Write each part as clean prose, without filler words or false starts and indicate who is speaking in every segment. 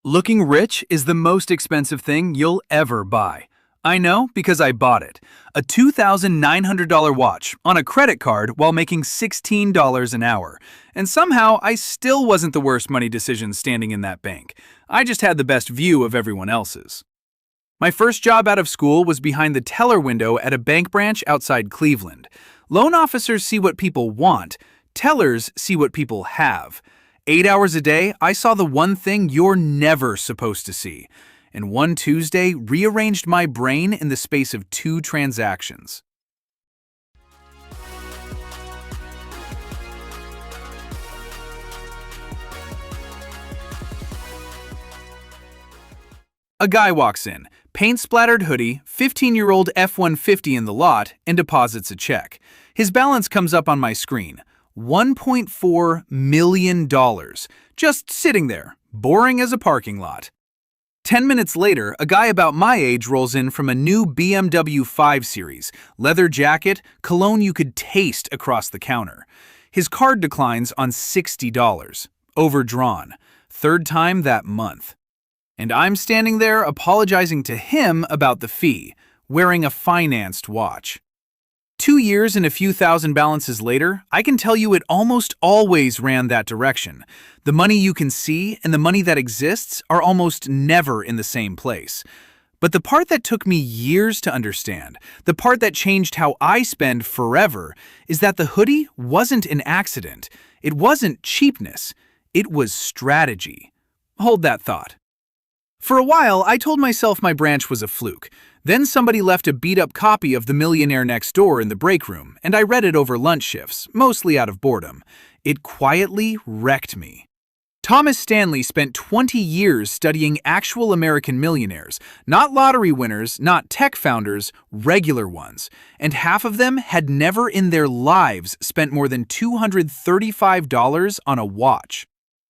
Speaker 1: Looking rich is the most expensive thing you'll ever buy. I know because I bought it. A $2,900 watch on a credit card while making $16 an hour. And somehow I still wasn't the worst money decision standing in that bank. I just had the best view of everyone else's. My first job out of school was behind the teller window at a bank branch outside Cleveland. Loan officers see what people want. Tellers see what people have. 8 hours a day, I saw the one thing you're never supposed to see. And one Tuesday, rearranged my brain in the space of 2 transactions. A guy walks in, paint-splattered hoodie, 15-year-old F-150 in the lot, and deposits a check. His balance comes up on my screen. $1.4 million. Just sitting there, boring as a parking lot. 10 minutes later, a guy about my age rolls in from a new BMW 5 Series, leather jacket, cologne you could taste across the counter. His card declines on $60. Overdrawn. Third time that month. And I'm standing there apologizing to him about the fee, wearing a financed watch. 2 years and a few thousand balances later, I can tell you it almost always ran that direction. The money you can see and the money that exists are almost never in the same place. But the part that took me years to understand, the part that changed how I spend forever, is that the hoodie wasn't an accident. It wasn't cheapness. It was strategy. Hold that thought. For a while, I told myself my branch was a fluke. Then somebody left a beat-up copy of The Millionaire Next Door in the break room, and I read it over lunch shifts, mostly out of boredom. It quietly wrecked me. Thomas Stanley spent 20 years studying actual American millionaires, not lottery winners, not tech founders, regular ones, and half of them had never in their lives spent more than $235 on a watch.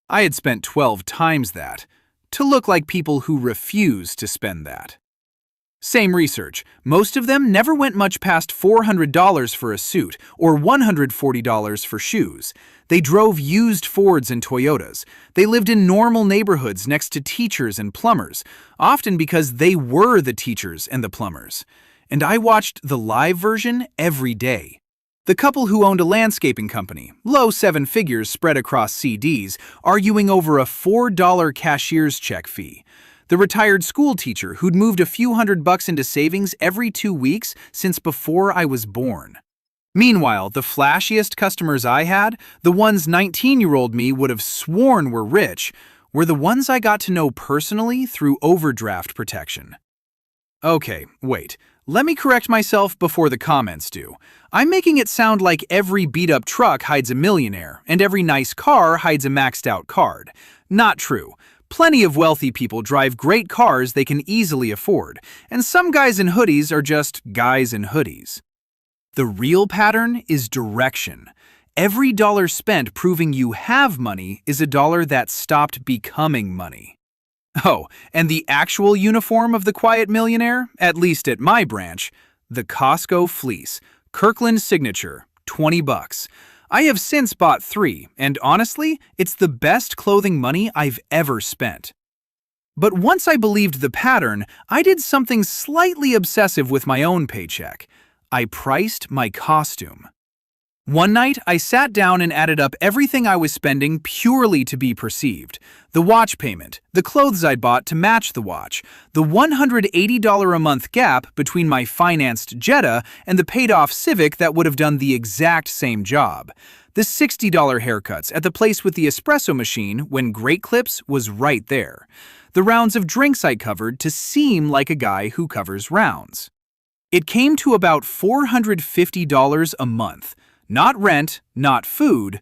Speaker 1: I had spent 12 times that, to look like people who refuse to spend that. Same research. Most of them never went much past $400 for a suit or $140 for shoes. They drove used Fords and Toyotas. They lived in normal neighborhoods next to teachers and plumbers, often because they were the teachers and the plumbers. And I watched the live version every day. The couple who owned a landscaping company, low 7 figures spread across CDs, arguing over a $4 cashier's check fee. The retired school teacher who'd moved a few $100 into savings every 2 weeks since before I was born. Meanwhile, the flashiest customers I had, the ones 19-year-old me would have sworn were rich, were the ones I got to know personally through overdraft protection. Okay, wait. Let me correct myself before the comments do. I'm making it sound like every beat-up truck hides a millionaire, and every nice car hides a maxed-out card. Not true. Plenty of wealthy people drive great cars they can easily afford, and some guys in hoodies are just guys in hoodies. The real pattern is direction. Every dollar spent proving you have money is a dollar that stopped becoming money. Oh, and the actual uniform of the quiet millionaire, at least at my branch, the Costco fleece, Kirkland signature, $20. I have since bought 3, and honestly, it's the best clothing money I've ever spent. But once I believed the pattern, I did something slightly obsessive with my own paycheck. I priced my costume. One night, I sat down and added up everything I was spending purely to be perceived. The watch payment, the clothes I'd bought to match the watch, the $180 a month gap between my financed Jetta and the paid-off Civic that would have done the exact same job, the $60 haircuts at the place with the espresso machine when Great Clips was right there, the rounds of drinks I covered to seem like a guy who covers rounds. It came to about $450 a month. Not rent, not food,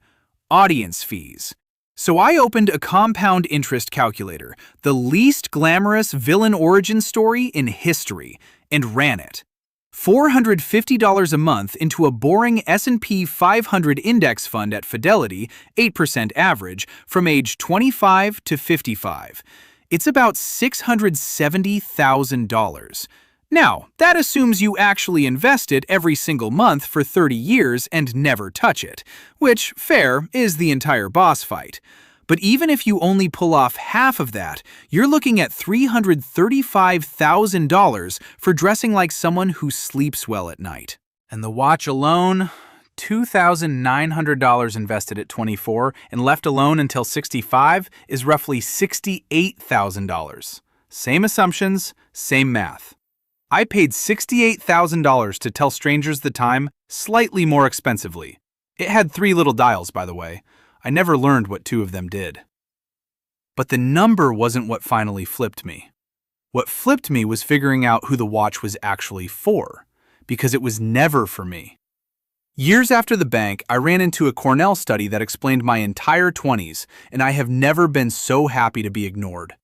Speaker 1: audience fees. So I opened a compound interest calculator, the least glamorous villain origin story in history, and ran it. $450 a month into a boring S&P 500 index fund at Fidelity, 8% average, from age 25 to 55. It's about $670,000. Now, that assumes you actually invest it every single month for 30 years and never touch it, which, fair, is the entire boss fight. But even if you only pull off half of that, you're looking at $335,000 for dressing like someone who sleeps well at night. And the watch alone, $2,900 invested at 24 and left alone until 65 is roughly $68,000. Same assumptions, same math. I paid $68,000 to tell strangers the time slightly more expensively. It had 3 little dials, by the way. I never learned what 2 of them did. But the number wasn't what finally flipped me. What flipped me was figuring out who the watch was actually for, because it was never for me. Years after the bank, I ran into a Cornell study that explained my entire 20s, and I have never been so happy to be ignored.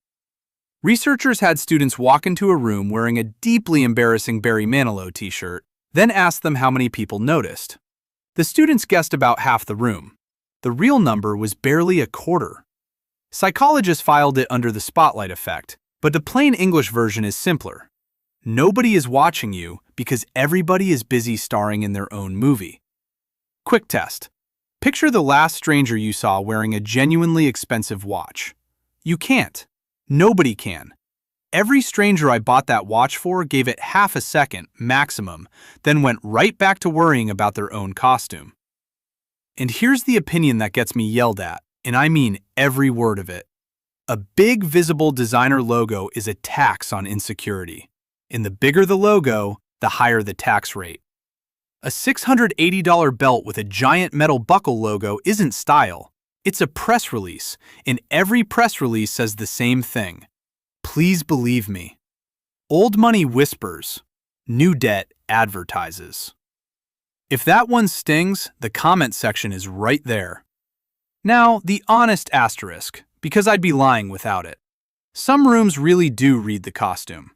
Speaker 1: Researchers had students walk into a room wearing a deeply embarrassing Barry Manilow t-shirt, then asked them how many people noticed. The students guessed about half the room. The real number was barely a quarter. Psychologists filed it under the spotlight effect, but the plain English version is simpler. Nobody is watching you because everybody is busy starring in their own movie. Quick test. Picture the last stranger you saw wearing a genuinely expensive watch. You can't. Nobody can. Every stranger I bought that watch for gave it half a second, maximum, then went right back to worrying about their own costume. And here's the opinion that gets me yelled at, and I mean every word of it. A big visible designer logo is a tax on insecurity. And the bigger the logo, the higher the tax rate. A $680 belt with a giant metal buckle logo isn't style. It's a press release, and every press release says the same thing. Please believe me. Old money whispers. New debt advertises. If that one stings, the comment section is right there. Now, the honest asterisk, because I'd be lying without it. Some rooms really do read the costume.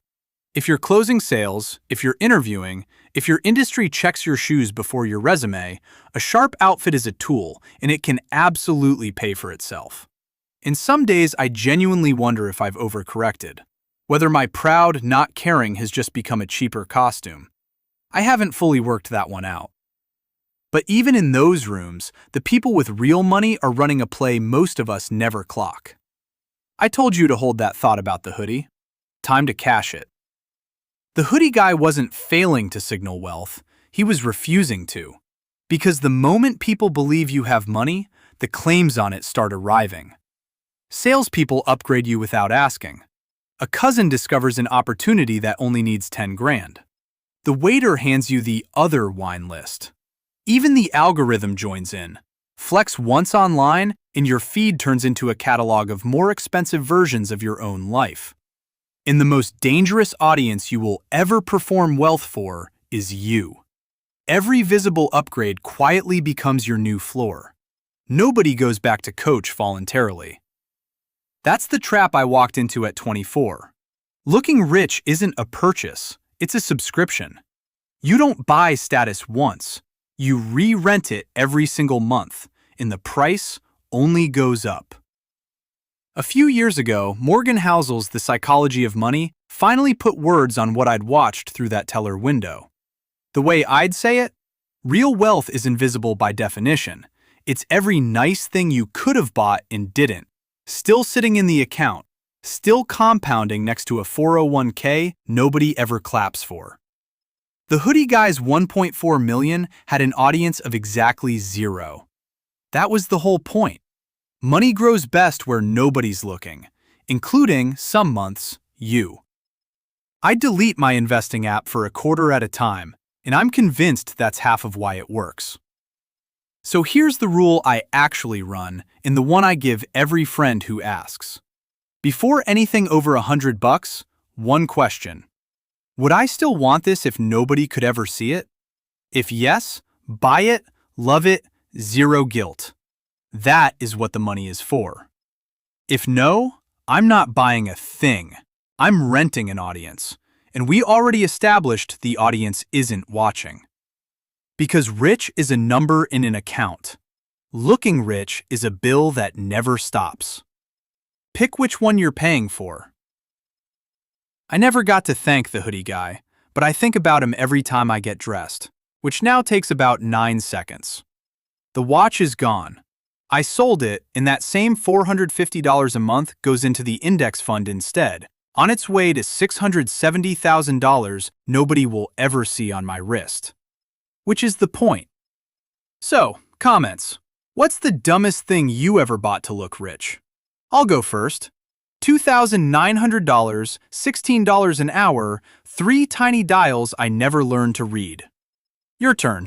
Speaker 1: If you're closing sales, if you're interviewing, if your industry checks your shoes before your resume, a sharp outfit is a tool, and it can absolutely pay for itself. In some days, I genuinely wonder if I've overcorrected, whether my proud not caring has just become a cheaper costume. I haven't fully worked that one out. But even in those rooms, the people with real money are running a play most of us never clock. I told you to hold that thought about the hoodie. Time to cash it. The hoodie guy wasn't failing to signal wealth, he was refusing to. Because the moment people believe you have money, the claims on it start arriving. Salespeople upgrade you without asking. A cousin discovers an opportunity that only needs 10 grand. The waiter hands you the other wine list. Even the algorithm joins in. Flex once online, and your feed turns into a catalog of more expensive versions of your own life. And the most dangerous audience you will ever perform wealth for is you. Every visible upgrade quietly becomes your new floor. Nobody goes back to coach voluntarily. That's the trap I walked into at 24. Looking rich isn't a purchase, it's a subscription. You don't buy status once. You re-rent it every single month, and the price only goes up. A few years ago, Morgan Housel's The Psychology of Money finally put words on what I'd watched through that teller window. The way I'd say it, real wealth is invisible by definition. It's every nice thing you could have bought and didn't, still sitting in the account, still compounding next to a 401k nobody ever claps for. The hoodie guy's 1.4 million had an audience of exactly 0. That was the whole point. Money grows best where nobody's looking, including, some months, you. I delete my investing app for a quarter at a time, and I'm convinced that's half of why it works. So here's the rule I actually run, and the one I give every friend who asks. Before anything over $100, one question. Would I still want this if nobody could ever see it? If yes, buy it, love it, zero guilt. That is what the money is for. If no, I'm not buying a thing. I'm renting an audience, and we already established the audience isn't watching. Because rich is a number in an account. Looking rich is a bill that never stops. Pick which one you're paying for. I never got to thank the hoodie guy, but I think about him every time I get dressed, which now takes about 9 seconds. The watch is gone. I sold it, and that same $450 a month goes into the index fund instead, on its way to $670,000 nobody will ever see on my wrist. Which is the point. So, comments. What's the dumbest thing you ever bought to look rich? I'll go first. $2,900, $16 an hour, 3 tiny dials I never learned to read. Your turn.